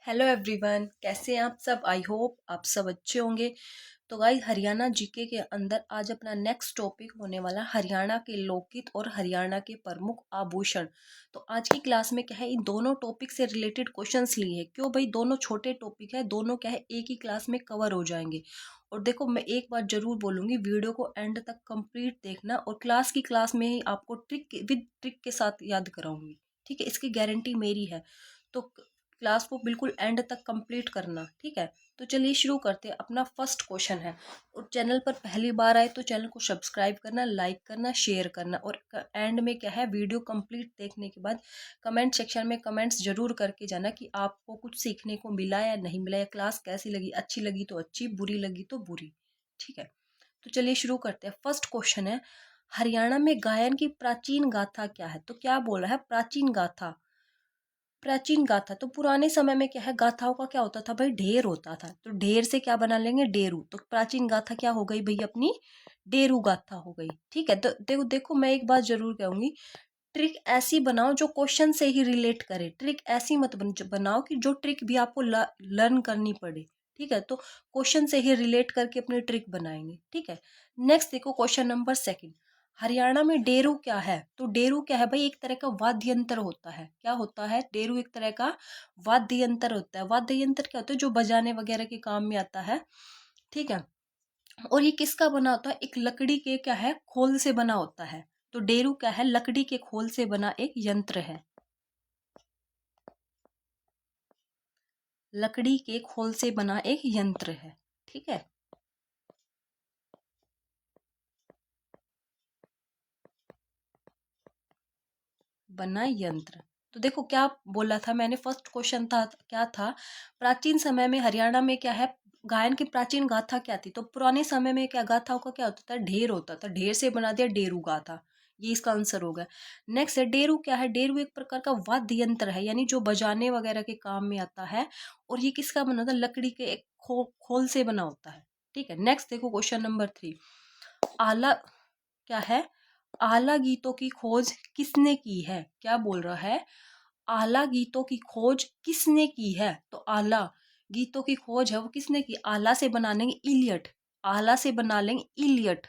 Hello everyone, कैसे हैं आप सब। आई होप आप सब अच्छे होंगे। तो गाइस, हरियाणा जीके के अंदर आज अपना नेक्स्ट टॉपिक होने वाला है हरियाणा के लोकगीत और हरियाणा के प्रमुख आभूषण। तो आज की क्लास में क्या है, इन दोनों टॉपिक से रिलेटेड क्वेश्चंस लिए हैं। क्यों भाई, दोनों छोटे टॉपिक है, दोनों क्या है एक ही क्लास में कवर हो जाएंगे। और देखो, मैं एक बात जरूर बोलूंगी, वीडियो को एंड तक कंप्लीट देखना और क्लास में ही आपको ट्रिक के साथ याद कराऊंगी। ठीक है, इसकी गारंटी मेरी है। तो क्लास को बिल्कुल एंड तक कंप्लीट करना, ठीक है। तो चलिए शुरू करते हैं। अपना फर्स्ट क्वेश्चन है, और चैनल पर पहली बार आए तो चैनल को सब्सक्राइब करना, लाइक करना, शेयर करना। और एंड में क्या है, वीडियो कंप्लीट देखने के बाद कमेंट सेक्शन में कमेंट्स जरूर करके जाना कि आपको कुछ सीखने को मिला या नहीं मिला, या क्लास कैसी लगी। अच्छी लगी तो अच्छी, बुरी लगी तो बुरी, ठीक है। तो चलिए शुरू करते हैं। फर्स्ट क्वेश्चन है, हरियाणा में गायन की प्राचीन गाथा क्या है। तो क्या बोला है, प्राचीन गाथा। प्राचीन गाथा, तो पुराने समय में क्या है, गाथाओं का क्या होता था भाई, ढेर होता था। तो ढेर से क्या बना लेंगे, डेरू। तो प्राचीन गाथा क्या हो गई भाई अपनी, डेरू गाथा हो गई। ठीक है, तो देखो देखो, मैं एक बात जरूर कहूंगी, ट्रिक ऐसी बनाओ जो क्वेश्चन से ही रिलेट करे। ट्रिक ऐसी मत बनाओ कि जो ट्रिक भी आपको लर्न करनी पड़े। ठीक है, तो क्वेश्चन से ही रिलेट करके अपनी ट्रिक बनाएंगे। ठीक है, नेक्स्ट देखो क्वेश्चन नंबर सेकंड। हरियाणा में डेरू क्या है। तो डेरू क्या है भाई, एक तरह का वाद्य यंत्र होता है। क्या होता है, डेरू एक तरह का वाद्य यंत्र होता है। वाद्य यंत्र क्या होता है, जो बजाने वगैरह के काम में आता है। ठीक है, और ये किसका बना होता है, एक लकड़ी के क्या है, खोल से बना होता है। तो डेरू क्या है, लकड़ी के खोल से बना एक यंत्र है। लकड़ी के खोल से बना एक यंत्र है, ठीक है। बना यंत्र। तो देखो क्या बोला था मैंने, फर्स्ट क्वेश्चन था क्या था, प्राचीन समय में हरियाणा में क्या है, गायन की प्राचीन गाथा क्या थी। तो पुराने समय में क्या, गाथाओं का क्या होता था, ढेर होता था। ढेर से बना दिया डेरू गाथा, ये इसका आंसर होगा। नेक्स्ट है, डेरू क्या है, डेरू एक प्रकार का वाद्य यंत्र है, यानी जो बजाने वगैरह के काम में आता है। और ये किसका बना होता है, लकड़ी के एक खोल से बना होता है। ठीक है, नेक्स्ट देखो क्वेश्चन नंबर 3। आला क्या है, आला गीतों की खोज किसने की है। क्या बोल रहा है, आला गीतों की खोज किसने की है। तो आला गीतों की खोज है वो किसने की, आला से बना लेंगे इलियट। आला से बना लेंगे इलियट।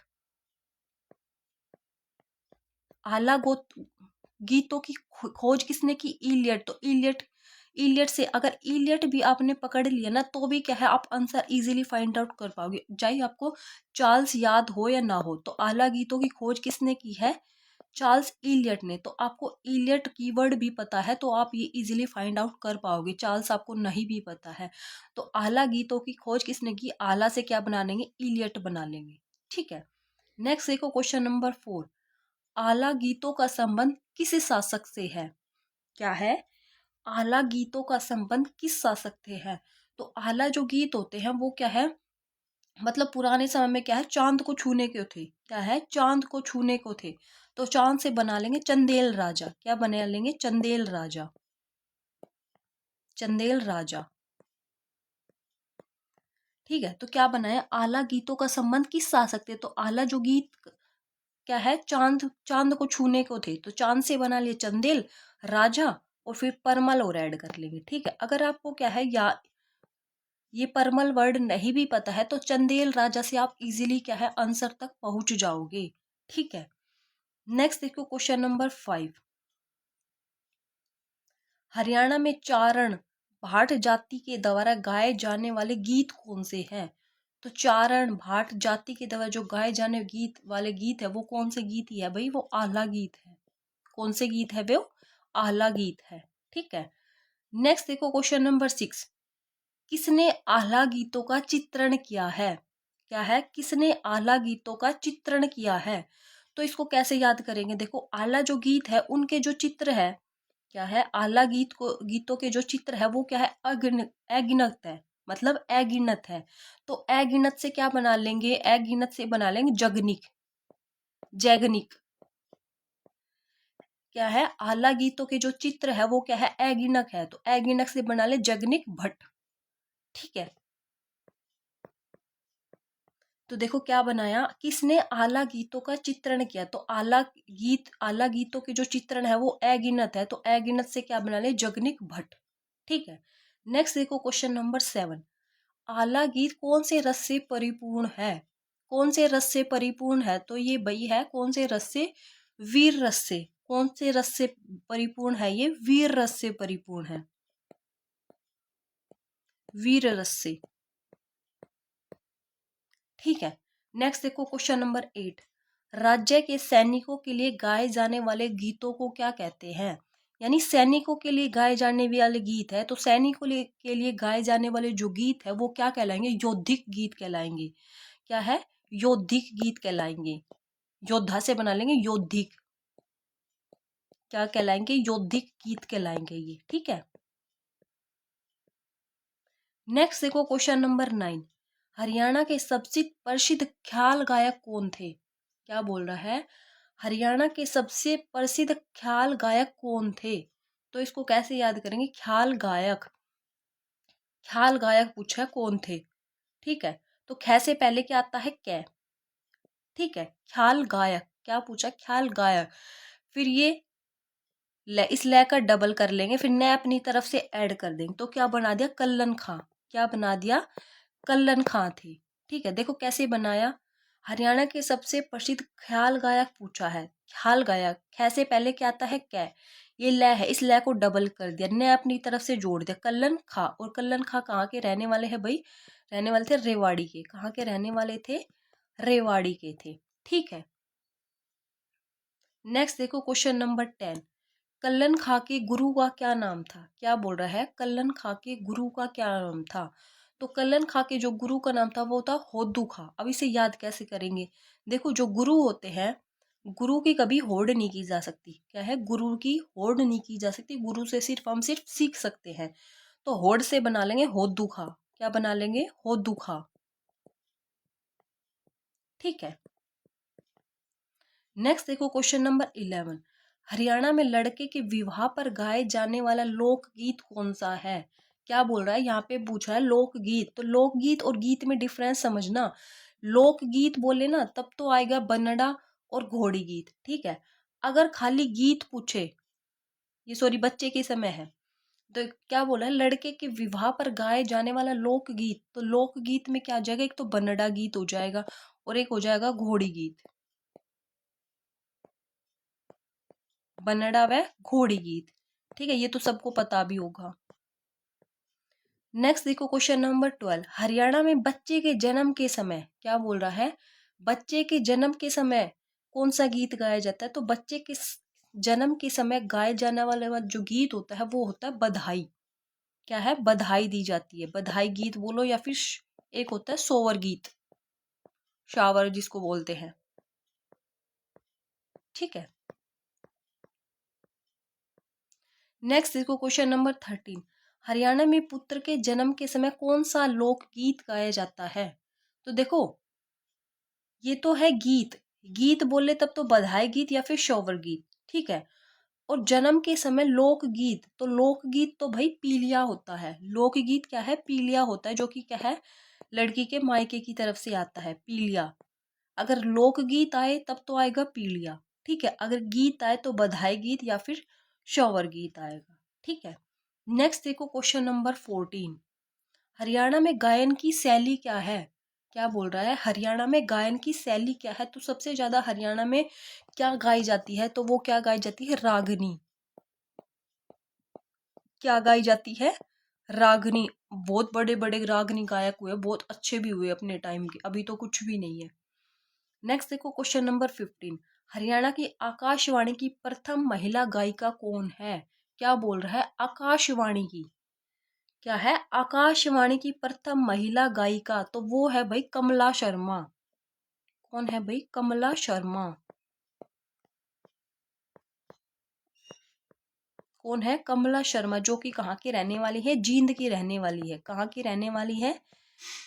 आला गीतों की खोज किसने की, इलियट। तो इलियट, इलियट से अगर इलियट भी आपने पकड़ लिया ना, तो भी क्या है, आप आंसर इजीली फाइंड आउट कर पाओगे, चाहे आपको चार्ल्स याद हो या ना हो। तो आला गीतों की खोज किसने की है, चार्ल्स इलियट ने। तो आपको इलियट कीवर्ड भी पता है तो आप ये इजीली फाइंड आउट कर पाओगे। चार्ल्स आपको नहीं भी पता है तो आला गीतों की खोज किसने की, आला से क्या बना लेंगे, इलियट बना लेंगे। ठीक है, नेक्स्ट देखो क्वेश्चन नंबर 4। आला गीतों का संबंध किस शासक से है। क्या है, आला गीतों का संबंध किस शासक से है। तो आला जो गीत होते हैं वो क्या है, मतलब पुराने समय में क्या है, चांद को छूने के थे। क्या है, चांद को छूने को थे। तो चांद से बना लेंगे चंदेल राजा। क्या बना लेंगे, चंदेल राजा। चंदेल राजा, ठीक है। तो क्या बनाया, आला गीतों का संबंध किस शासक थे। तो आला जो गीत क्या है, चांद चांद को छूने को थे। तो चांद से बना लिए चंदेल राजा, और फिर परमल और ऐड कर लेंगे। ठीक है, अगर आपको क्या है, या ये परमल वर्ड नहीं भी पता है तो चंदेल राजा से आप इजीली क्या है, आंसर तक पहुंच जाओगे। ठीक है, नेक्स्ट देखो क्वेश्चन नंबर 5। हरियाणा में चारण भाट जाति के द्वारा गाए जाने वाले गीत कौन से हैं। तो चारण भाट जाति के द्वारा जो गाए जाने गीत वाले गीत है वो कौन से गीत ही है भाई, वो आला गीत है। कौन से गीत है वो, आला गीत है। ठीक है, नेक्स्ट देखो क्वेश्चन नंबर 6। किसने आला गीतों का चित्रण किया है। क्या है, किसने आला गीतों का चित्रण किया है। तो इसको कैसे याद करेंगे, देखो आला जो गीत है उनके जो चित्र है, क्या है, आला गीतों के जो चित्र है वो क्या है, अगिनत है, मतलब अगिनत है। तो अगिनत से क्या बना लेंगे, अगिनत से बना लेंगे जगनिक, जैगनिक। क्या है, आला गीतों के जो चित्र है वो क्या है, अगिनक है। तो अगिनक से बना ले जगनिक भट्ट। ठीक है, तो देखो क्या बनाया, किसने आला गीतों का चित्रण किया। तो आला गीतों के जो चित्रण है वो अगिनत है। तो अगिनत से क्या बना ले, जगनिक भट्ट। ठीक है, नेक्स्ट देखो क्वेश्चन नंबर 7। आला गीत कौन से रस से परिपूर्ण है? कौन से रस से परिपूर्ण है? तो ये भाई है कौन से रस से? वीर रस से। कौन से रस से परिपूर्ण है? ये वीर रस से परिपूर्ण है, वीर रस से। ठीक है। नेक्स्ट देखो क्वेश्चन नंबर 8। राज्य के सैनिकों के लिए गाए जाने वाले गीतों को क्या कहते हैं? यानी सैनिकों के लिए गाए जाने वाले गीत है, तो सैनिकों के लिए गाए जाने वाले जो गीत है वो क्या कहलाएंगे? योद्धिक गीत कहलाएंगे। क्या है? योद्धिक गीत कहलाएंगे। योद्धा से बना लेंगे योद्धिक। क्या कहलाएंगे? योद्धिक गीत कहलाएंगे ये। ठीक है। नेक्स्ट देखो क्वेश्चन नंबर 9। हरियाणा के सबसे प्रसिद्ध ख्याल गायक कौन थे? क्या बोल रहा है? हरियाणा के सबसे प्रसिद्ध ख्याल गायक कौन थे? तो इसको कैसे याद करेंगे? ख्याल गायक। ख्याल गायक पूछा कौन थे। ठीक है। तो ख से पहले क्या आता है? कै। ठीक है। ख्याल गायक। क्या पूछा? ख्याल गायक। फिर ये इस लय का डबल कर लेंगे, फिर न अपनी तरफ से ऐड कर देंगे, तो क्या बना दिया? कल्लन खां। क्या बना दिया? कल्लन खां थे। ठीक है। देखो कैसे बनाया। हरियाणा के सबसे प्रसिद्ध ख्याल गायक पूछा है। ख्याल गायक ख से पहले क्या आता है? कै। ये लय है, इस लय को डबल कर दिया, न अपनी तरफ से जोड़ दिया, कल्लन खां। और कल्लन खां कहाँ के रहने वाले हैं भाई? रहने वाले थे रेवाड़ी के। कहाँ के रहने वाले थे? रेवाड़ी के थे। ठीक है। नेक्स्ट देखो क्वेश्चन नंबर 10। कल्लन खां के गुरु का क्या नाम था? क्या बोल रहा है? कल्लन खां के गुरु का क्या नाम था? तो कल्लन खां के जो गुरु का नाम था वो था होदू खां। अब इसे याद कैसे करेंगे? देखो जो गुरु होते हैं, गुरु की कभी होड़ नहीं की जा सकती। क्या है? गुरु की होड़ नहीं की जा सकती। गुरु से सिर्फ हम सिर्फ सीख सकते हैं। तो होड़ से बना लेंगे होदू खां। क्या बना लेंगे? होदू खां। ठीक है। नेक्स्ट देखो क्वेश्चन नंबर 11। हरियाणा में लड़के के विवाह पर गाए जाने वाला लोकगीत कौन सा है? क्या बोल रहा है? यहाँ पे पूछा है लोकगीत। तो लोकगीत और गीत में डिफरेंस समझना। लोकगीत बोले ना तब तो आएगा बनड़ा और घोड़ी गीत। ठीक है। अगर खाली गीत पूछे, ये सॉरी बच्चे के समय है, तो क्या बोला है? लड़के के विवाह पर गाए जाने वाला लोकगीत। तो लोकगीत में क्या आ जाएगा? एक तो बनड़ा गीत हो जाएगा और एक हो जाएगा घोड़ी गीत। बनड़ा व घोड़ी गीत। ठीक है। ये तो सबको पता भी होगा। नेक्स्ट देखो क्वेश्चन नंबर 12। हरियाणा में बच्चे के जन्म के समय, क्या बोल रहा है? बच्चे के जन्म के समय कौन सा गीत गाया जाता है? तो बच्चे के जन्म के समय गाए जाने वाला जो गीत होता है वो होता है बधाई। क्या है? बधाई दी जाती है। बधाई गीत बोलो या फिर एक होता है सोवर गीत, शावर जिसको बोलते हैं। ठीक है। नेक्स्ट देखो क्वेश्चन नंबर 13। हरियाणा में पुत्र के जन्म के समय कौन सा लोकगीत गाया जाता है? तो देखो ये तो है गीत। गीत बोले तब तो बधाई गीत या फिर शोवर गीत। ठीक है। और जन्म के समय लोकगीत, तो लोकगीत तो भाई पीलिया होता है। लोकगीत क्या है? पीलिया होता है, जो कि क्या है? लड़की के मायके की तरफ से आता है पीलिया। अगर लोकगीत आए तब तो आएगा पीलिया। ठीक है। अगर गीत आए तो बधाई गीत या फिर शॉवर गीत आएगा। ठीक है। नेक्स्ट देखो क्वेश्चन नंबर 14। हरियाणा में गायन की शैली क्या है? क्या बोल रहा है? हरियाणा में गायन की शैली क्या है? तो सबसे ज्यादा हरियाणा में क्या गाई जाती है? तो वो क्या गाई जाती है? रागनी। क्या गाई जाती है? रागनी। बहुत बड़े बड़े रागनी गायक हुए, बहुत अच्छे भी हुए अपने टाइम के। अभी तो कुछ भी नहीं है। नेक्स्ट देखो क्वेश्चन नंबर 15। हरियाणा की आकाशवाणी की प्रथम महिला गायिका कौन है? क्या बोल रहा है? आकाशवाणी की। क्या है? आकाशवाणी की प्रथम महिला गायिका, तो वो है भाई कमला शर्मा। कौन है भाई? कमला शर्मा। कौन है? कमला शर्मा, जो कि कहाँ की रहने वाली है? जींद की रहने वाली है। कहाँ की रहने वाली है?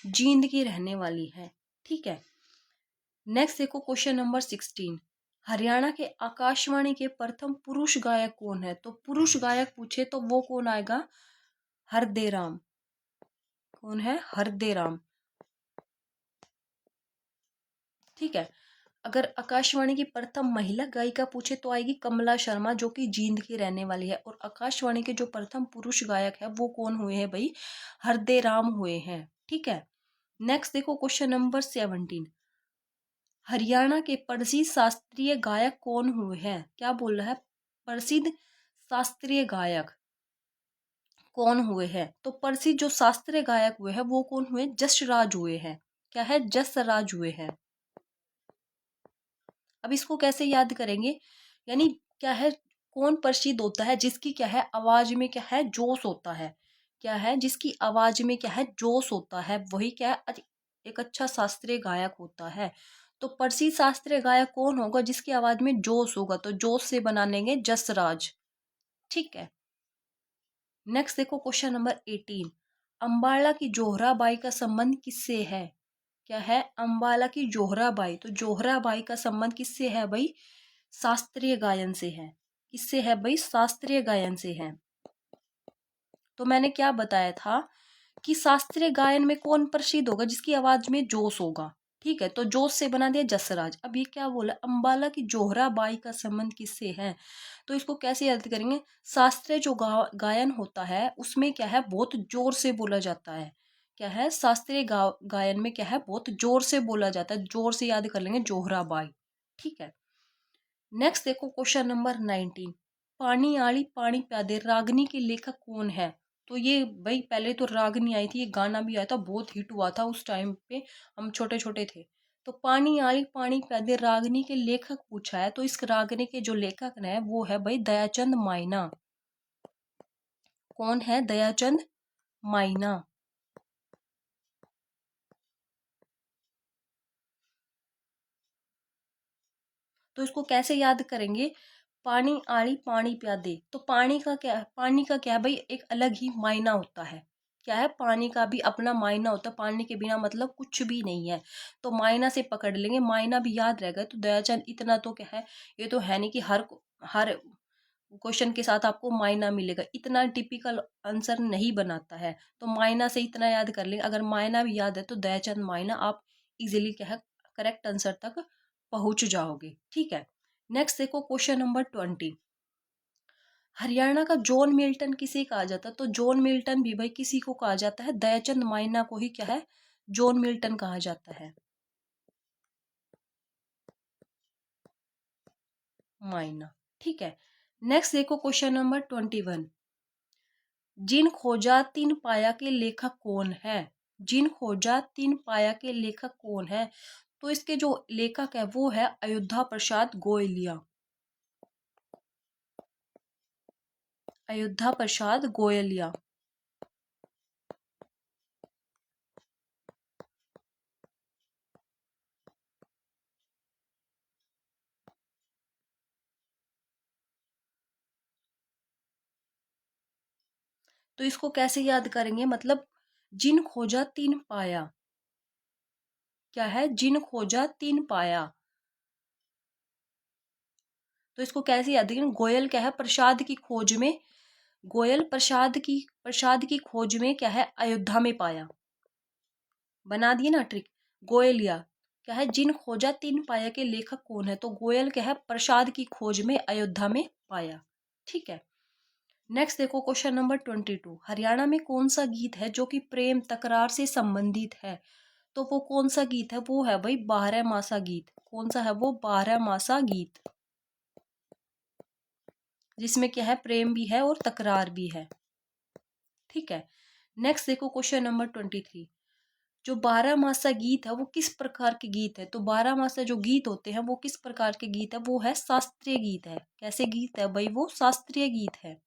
जींद की रहने वाली है। ठीक है। नेक्स्ट देखो क्वेश्चन नंबर 16। हरियाणा के आकाशवाणी के प्रथम पुरुष गायक कौन है? तो पुरुष गायक पूछे तो वो कौन आएगा? हरदे राम। कौन है? हरदे राम। ठीक है। अगर आकाशवाणी की प्रथम महिला गायिका पूछे तो आएगी कमला शर्मा, जो कि जींद की रहने वाली है। और आकाशवाणी के जो प्रथम पुरुष गायक है वो कौन हुए हैं भाई? हरदे राम हुए हैं। ठीक है। नेक्स्ट देखो क्वेश्चन नंबर 17। हरियाणा के प्रसिद्ध शास्त्रीय गायक कौन हुए हैं? क्या बोल रहा है? प्रसिद्ध शास्त्रीय गायक कौन हुए हैं? तो प्रसिद्ध जो शास्त्रीय गायक हुए हैं वो कौन हुए? जसराज हुए हैं। क्या है? जसराज हुए हैं। अब इसको कैसे याद करेंगे? यानी क्या है, कौन प्रसिद्ध होता है? जिसकी क्या है, आवाज में क्या है, जोश होता है। क्या है? जिसकी आवाज में क्या है, जोश होता है, वही क्या है, एक अच्छा शास्त्रीय गायक होता है। तो प्रसिद्ध शास्त्रीय गायक कौन होगा? जिसकी आवाज में जोश होगा। तो जोश से बना लेंगे जसराज। ठीक है। नेक्स्ट देखो क्वेश्चन नंबर 18। अंबाला की जोहराबाई का संबंध किससे है? क्या है? अंबाला की जोहराबाई। तो जोहराबाई का संबंध किससे है भाई? शास्त्रीय गायन से है। किससे है भाई? शास्त्रीय गायन से है। तो मैंने क्या बताया था कि शास्त्रीय गायन में कौन प्रसिद्ध होगा? जिसकी आवाज में जोश होगा। ठीक है। तो जोश से बना दिया जसराज। अब ये क्या बोला? अंबाला की जोहराबाई का संबंध किससे है? तो इसको कैसे याद करेंगे? शास्त्रीय जो गायन होता है उसमें क्या है, बहुत जोर से बोला जाता है। क्या है? शास्त्रीय गायन में क्या है, बहुत जोर से बोला जाता है। जोर से याद कर लेंगे जोहराबाई। ठीक है। नेक्स्ट देखो क्वेश्चन नंबर 19। पानी आली पानी प्यादे रागनी के लेखक कौन है? तो ये भाई पहले तो रागनी आई थी, ये गाना भी आया था, बहुत हिट हुआ था उस टाइम पे, हम छोटे छोटे थे। तो पानी आली पानी प्यादे रागनी के लेखक पूछा है, तो इस रागनी के जो लेखक है वो है भाई दयाचंद माइना। कौन है? दयाचंद माइना। तो इसको कैसे याद करेंगे? पानी आड़ी पानी प्यादे। तो पानी का क्या है? पानी का क्या है भाई? एक अलग ही मायना होता है। क्या है? पानी का भी अपना मायना होता है। पानी के बिना मतलब कुछ भी नहीं है। तो मायना से पकड़ लेंगे, मायना भी याद रहेगा। तो दयाचंद इतना तो क्या है, ये तो है नहीं कि हर क्वेश्चन के साथ आपको मायना मिलेगा। इतना टिपिकल आंसर नहीं बनाता है। तो मायना से इतना याद कर लेंगे। अगर मायना भी याद है तो दयाचंद मायना, आप इजीली क्या है, करेक्ट आंसर तक पहुंच जाओगे। ठीक है। नेक्स्ट देखो क्वेश्चन नंबर 20। हरियाणा का जॉन मिल्टन किसे कहा जाता है? तो जॉन मिल्टन भी भाई किसी को कहा जाता है? दयाचंद माइना को ही क्या है, जॉन मिल्टन कहा जाता है। माइना। ठीक है। नेक्स्ट देखो क्वेश्चन नंबर 21। जिन खोजा तीन पाया के लेखक कौन है? जिन खोजा तीन पाया के लेखक कौन है? तो इसके जो लेखक है वो है अयोध्या प्रसाद गोयलिया। अयोध्या प्रसाद गोयलिया। तो इसको कैसे याद करेंगे? मतलब जिन खोजा तीन पाया। क्या है? जिन खोजा तीन पाया। तो इसको कैसे याद करेंगे? गोयल क्या है, प्रसाद की खोज में। गोयल प्रसाद की खोज में क्या है, अयोध्या में पाया। बना दिए ना ट्रिक। गोयलिया। क्या है? जिन खोजा तीन पाया के लेखक कौन है? तो गोयल क्या है, प्रसाद की खोज में अयोध्या में पाया। ठीक है। नेक्स्ट देखो क्वेश्चन नंबर 22। हरियाणा में कौन सा गीत है जो कि प्रेम तकरार से संबंधित है? तो वो कौन सा गीत है? वो है भाई बारह मासा गीत। कौन सा है वो? बारह मासा गीत। जिसमें क्या है, प्रेम भी है और तकरार भी है। ठीक है। नेक्स्ट देखो क्वेश्चन नंबर 23। जो बारह मासा गीत है वो किस प्रकार के गीत है? तो बारह मासा जो गीत होते हैं वो किस प्रकार के गीत है? वो है शास्त्रीय गीत है। कैसे गीत है भाई? वो शास्त्रीय गीत है।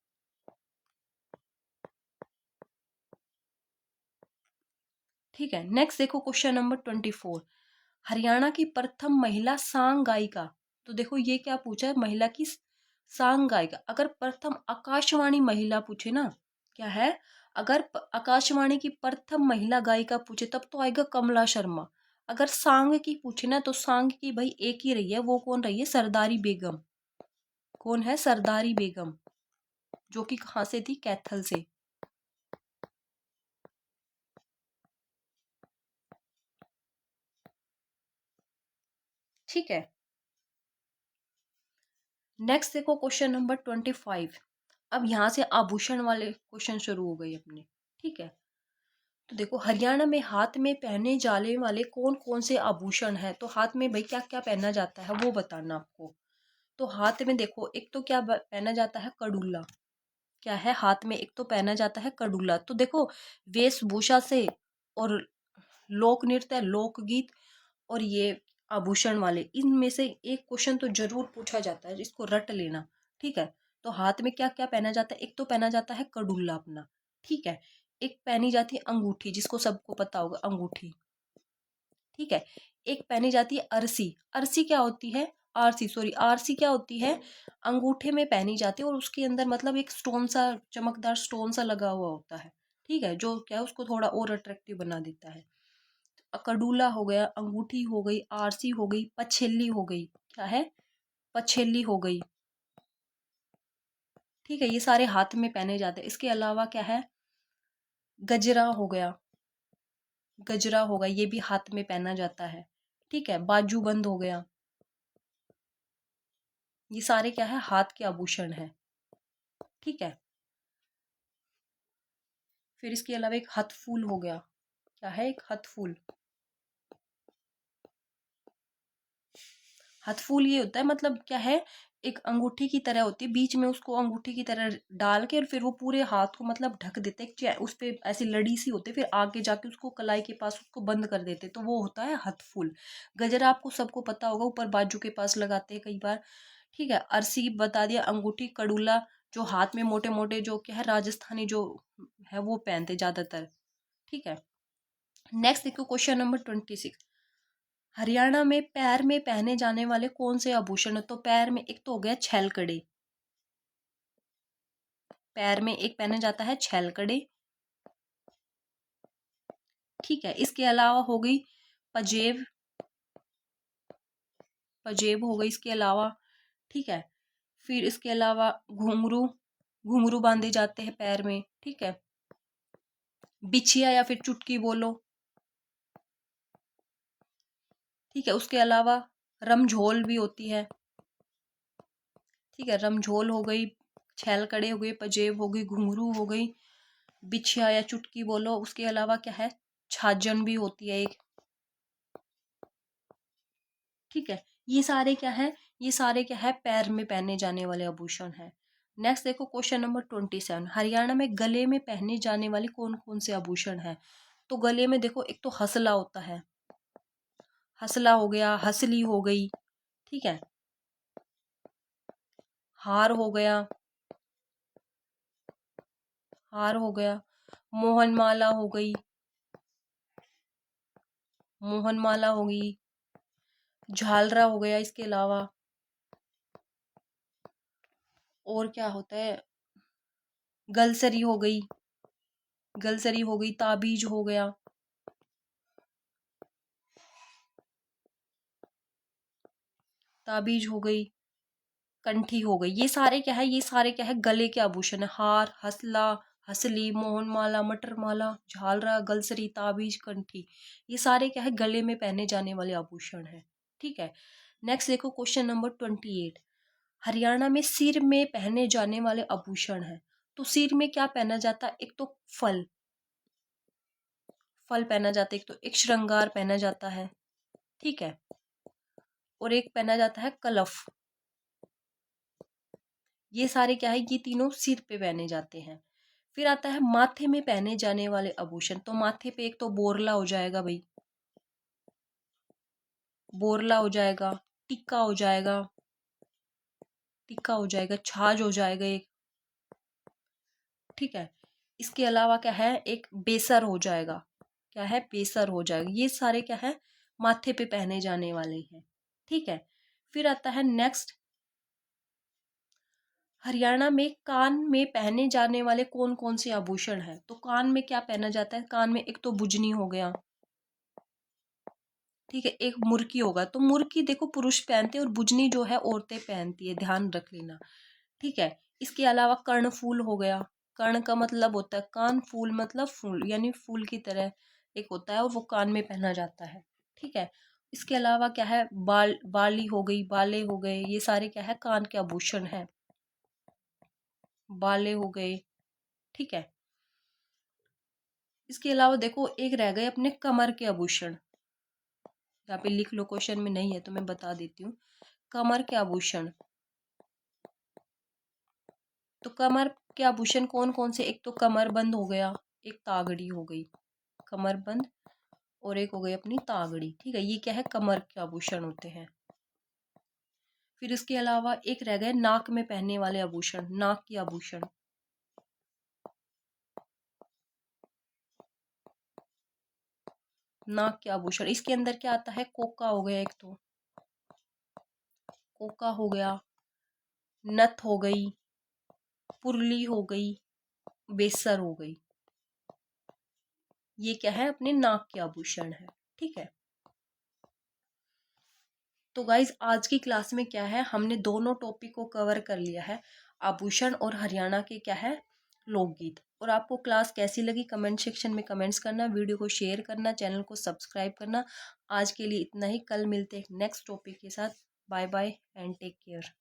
ठीक है। नेक्स्ट देखो क्वेश्चन नंबर 24। हरियाणा की प्रथम महिला सांग गायिका। तो देखो ये क्या पूछा है, महिला की सांग गायिका। अगर प्रथम आकाशवाणी महिला पूछे ना, क्या है, अगर आकाशवाणी की प्रथम महिला गायिका पूछे तब तो आएगा कमला शर्मा। अगर सांग की पूछे ना, तो सांग की भाई एक ही रही है, वो कौन रही है? सरदारी बेगम। कौन है? सरदारी बेगम। जो कि कहाँ से थी? कैथल से। ठीक है। नेक्स्ट देखो क्वेश्चन नंबर 25। अब यहाँ से आभूषण वाले क्वेश्चन शुरू हो गए अपने। ठीक है, तो देखो हरियाणा में हाथ में पहने जाने वाले कौन कौन से आभूषण है। तो हाथ में भाई क्या क्या पहना जाता है वो बताना आपको। तो हाथ में देखो एक तो क्या पहना जाता है, कड़ूला। क्या है हाथ में, एक तो पहना जाता है कड़ूला। तो देखो वेशभूषा से और लोक नृत्य, लोकगीत और ये आभूषण वाले, इनमें से एक क्वेश्चन तो जरूर पूछा जाता है, जिसको रट लेना। ठीक है, तो हाथ में क्या क्या पहना जाता है, एक तो पहना जाता है कड़ूला अपना। ठीक है, एक पहनी जाती है अंगूठी, जिसको सबको पता होगा अंगूठी। ठीक है, एक पहनी जाती है अरसी। अरसी क्या होती है, आरसी सॉरी, आरसी क्या होती है, अंगूठे में पहनी जाती है और उसके अंदर मतलब एक स्टोन सा, चमकदार स्टोन सा लगा हुआ होता है। ठीक है, जो क्या है उसको थोड़ा और अट्रैक्टिव बना देता है। कडूला हो गया, अंगूठी हो गई, आरसी हो गई, पछेली हो गई। क्या है, पछेली हो गई। ठीक है, ये सारे हाथ में पहने जाते हैं। इसके अलावा क्या है, गजरा हो गया, गजरा होगा, ये भी हाथ में पहना जाता है। ठीक है, बाजूबंद हो गया। ये सारे क्या है, हाथ के आभूषण है। ठीक है, फिर इसके अलावा एक हथफूल हो गया। क्या है, एक हथफूल। हथफूल ये होता है, मतलब क्या है, एक अंगूठी की तरह होती है, बीच में उसको अंगूठी की तरह डाल के और फिर वो पूरे हाथ को मतलब ढक देते हैं, उस पे ऐसी लड़ी सी होती है, फिर आगे जाके उसको कलाई के पास उसको बंद कर देते, तो वो होता है हथफूल। गजरा आपको सबको पता होगा, ऊपर बाजू के पास लगाते हैं कई बार। ठीक है, अरसी बता दिया, अंगूठी, कड़ूला जो हाथ में मोटे मोटे जो क्या है राजस्थानी जो है वो पहनते ज्यादातर। ठीक है, नेक्स्ट देखो क्वेश्चन नंबर 26। हरियाणा में पैर में पहने जाने वाले कौन से आभूषण है। तो पैर में एक तो हो गया छेलकड़े, पैर में एक पहने जाता है छेलकड़े। ठीक है, इसके अलावा हो गई पजेब, पजेब हो गई इसके अलावा। ठीक है, फिर इसके अलावा घुंघरू, घुंघरू बांधे जाते हैं पैर में। ठीक है, बिछिया या फिर चुटकी बोलो। ठीक है, उसके अलावा रमझोल भी होती है। ठीक है, रमझोल हो गई, छेलकड़े हो गई, पजेब हो गई, घुंघरू हो गई, बिछिया या चुटकी बोलो। उसके अलावा क्या है, छाजन भी होती है एक। ठीक है, ये सारे क्या है, ये सारे क्या है पैर में पहने जाने वाले आभूषण है। नेक्स्ट देखो क्वेश्चन नंबर 27। हरियाणा में गले में पहने जाने वाले कौन कौन से आभूषण है। तो गले में देखो एक तो हसला होता है, हसला हो गया, हसली हो गई। ठीक है, हार हो गया, हार हो गया, मोहनमाला हो गई, मोहनमाला होगी, झालरा हो गया। इसके अलावा और क्या होता है, गलसरी हो गई, गलसरी हो गई, ताबीज हो गया, ताबीज हो गई, कंठी हो गई। ये सारे क्या है, ये सारे क्या है गले के आभूषण है। हार, हसला, हसली, मोहनमाला, मटरमाला, झालरा, गलसरी, ताबीज, कंठी, ये सारे क्या है गले में पहने जाने वाले आभूषण है। ठीक है, नेक्स्ट देखो क्वेश्चन नंबर 28। हरियाणा में सिर में पहने जाने वाले आभूषण है। तो सिर में क्या पहना जाता है, एक तो फल, फल पहना जाता है, एक तो एक श्रृंगार पहना जाता है। ठीक है, और एक पहना जाता है कलफ। ये सारे क्या है, ये तीनों सिर पे पहने जाते हैं। फिर आता है माथे में पहने जाने वाले आभूषण। तो माथे पे एक तो बोरला हो जाएगा भाई, बोरला हो जाएगा, टिक्का हो जाएगा, टिक्का हो जाएगा, छाछ हो जाएगा एक। ठीक है, इसके अलावा क्या है, एक बेसर हो जाएगा। क्या है, बेसर हो जाएगा। ये सारे क्या है माथे पे पहने जाने वाले हैं। ठीक है, फिर आता है नेक्स्ट, हरियाणा में कान में पहने जाने वाले कौन कौन से आभूषण हैं। तो कान में क्या पहना जाता है, कान में एक तो बुजनी हो गया। ठीक है, एक मुर्की होगा। तो मुर्की देखो पुरुष पहनते हैं और बुजनी जो है औरतें पहनती है, ध्यान रख लेना। ठीक है, इसके अलावा कर्णफूल हो गया। कर्ण का मतलब होता है कान, फूल मतलब फूल, यानी फूल की तरह एक होता है और वो कान में पहना जाता है। ठीक है, इसके अलावा क्या है, बाली हो गई, बाले हो गए, ये सारे क्या है कान के आभूषण है, बाले हो गए, ठीक है। इसके अलावा देखो एक रह गए अपने कमर के आभूषण, यहाँ पे लिख लो, क्वेश्चन में नहीं है तो मैं बता देती हूँ। कमर के आभूषण, तो कमर के आभूषण कौन कौन से, एक तो कमरबंद हो गया, एक तागड़ी हो गई, कमरबंद और एक हो गई अपनी तागड़ी, ठीक है। ये क्या है कमर के आभूषण होते हैं। फिर इसके अलावा एक रह गए नाक में पहनने वाले आभूषण, नाक के आभूषण, नाक के आभूषण, इसके अंदर क्या आता है, कोका हो गया, एक तो कोका हो गया, नथ हो गई, पुरली हो गई, बेसर हो गई, ये क्या है अपने नाक के आभूषण है, ठीक है। तो गाइज आज की क्लास में क्या है, हमने दोनों टॉपिक को कवर कर लिया है, आभूषण और हरियाणा के क्या है लोकगीत। और आपको क्लास कैसी लगी कमेंट सेक्शन में कमेंट्स करना, वीडियो को शेयर करना, चैनल को सब्सक्राइब करना। आज के लिए इतना ही, कल मिलते हैं नेक्स्ट टॉपिक के साथ। Bye bye and take care.